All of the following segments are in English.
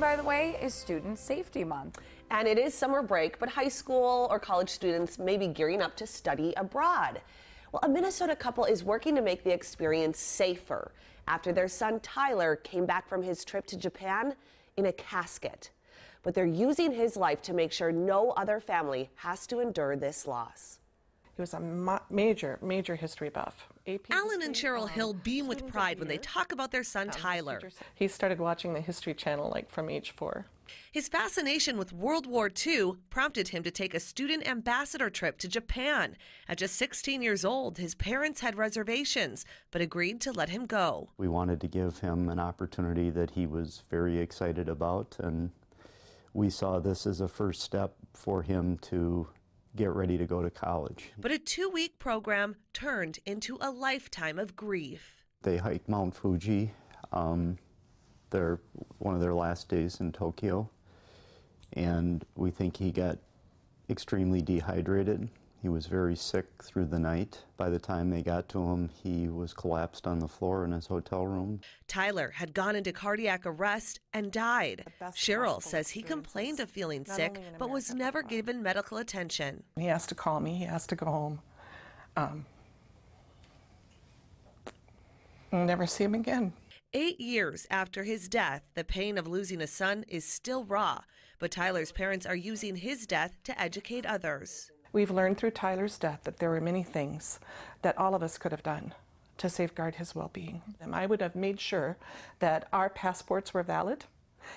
June, by the way, is Student Safety Month. And it is summer break, but high school or college students may be gearing up to study abroad. Well, a Minnesota couple is working to make the experience safer after their son Tyler came back from his trip to Japan in a casket. But they're using his life to make sure no other family has to endure this loss. He was a major history buff. Allen and Sheryl Hill beam with pride when they talk about their son Tyler. He started watching the History Channel like from age 4. His fascination with World War II prompted him to take a student ambassador trip to Japan. At just 16 years old, his parents had reservations, but agreed to let him go. We wanted to give him an opportunity that he was very excited about, and we saw this as a first step for him to get ready to go to college. But a 2-week program turned into a lifetime of grief. They hiked Mount Fuji. They're one of their last days in Tokyo, and we think he got extremely dehydrated. He was very sick through the night. By the time they got to him, he was collapsed on the floor in his hotel room. Tyler had gone into cardiac arrest and died. Sheryl says he complained of feeling sick, but was never given medical attention. He has to call me. He has to go home. I'll never see him again. 8 years after his death, the pain of losing a son is still raw, but Tyler's parents are using his death to educate others. We've learned through Tyler's death that there were many things that all of us could have done to safeguard his well-being. And I would have made sure that our passports were valid,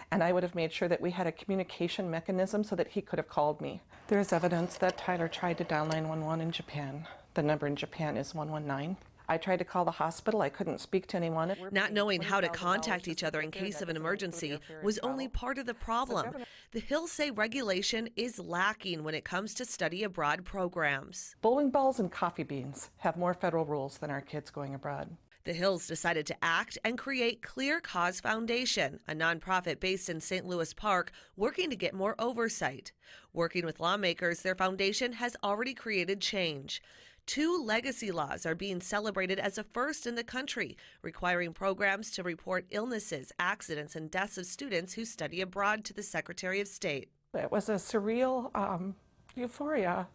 and I would have made sure that we had a communication mechanism so that he could have called me. There is evidence that Tyler tried to dial 911 in Japan. The number in Japan is 119. I tried to call the hospital. I couldn't speak to anyone. Not knowing how to contact each other in case of an emergency was only part of the problem. The Hills say regulation is lacking when it comes to study abroad programs. Bowling balls and coffee beans have more federal rules than our kids going abroad. The Hills decided to act and create Clear Cause Foundation, a nonprofit based in St. Louis Park, working to get more oversight. Working with lawmakers, their foundation has already created change. 2 legacy laws are being celebrated as a first in the country, requiring programs to report illnesses, accidents, and deaths of students who study abroad to the Secretary of State. It was a surreal euphoria.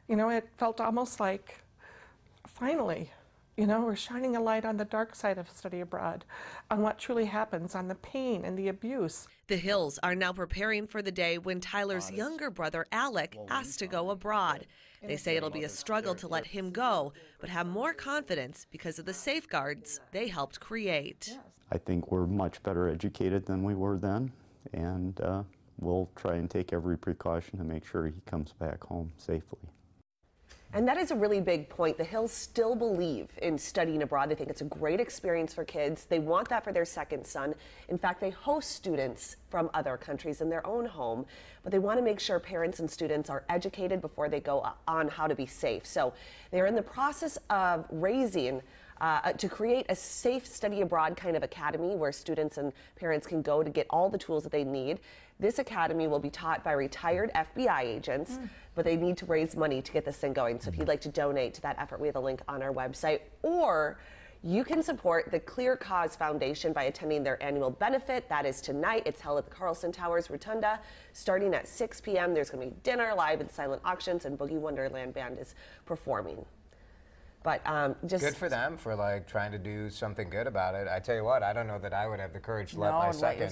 You know, it felt almost like, finally, you know, we're shining a light on the dark side of study abroad, on what truly happens, on the pain and the abuse. The Hills are now preparing for the day when Tyler's younger brother, Alec, asks to go abroad. They say it'll be a struggle to let him go, but have more confidence because of the safeguards they helped create. I think we're much better educated than we were then, and we'll try and take every precaution to make sure he comes back home safely. And that is a really big point. The Hills still believe in studying abroad. They think it's a great experience for kids. They want that for their second son. In fact, they host students from other countries in their own home, but they want to make sure parents and students are educated before they go on how to be safe. So they're in the process of raising to create a safe study abroad kind of academy where students and parents can go to get all the tools that they need. This academy will be taught by retired FBI agents, but they need to raise money to get this thing going. So if you'd like to donate to that effort, we have a link on our website, or you can support the Clear Cause Foundation by attending their annual benefit. That is tonight. It's held at the Carlson Towers Rotunda starting at 6 p.m. There's going to be dinner, live and silent auctions, and Boogie Wonderland Band is performing. But just good for them for like trying to do something good about it. I tell you what, I don't know that I would have the courage to let my second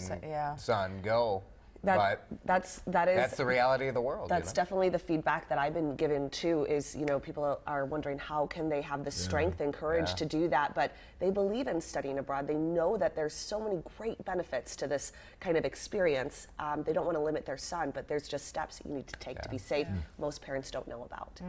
son go. But that's the reality of the world. That's definitely the feedback that I've been given too. Is, you know, people are wondering how can they have the strength and courage to do that, but they believe in studying abroad. They know that there's so many great benefits to this kind of experience. They don't want to limit their son, but there's just steps that you need to take to be safe. Most parents don't know about.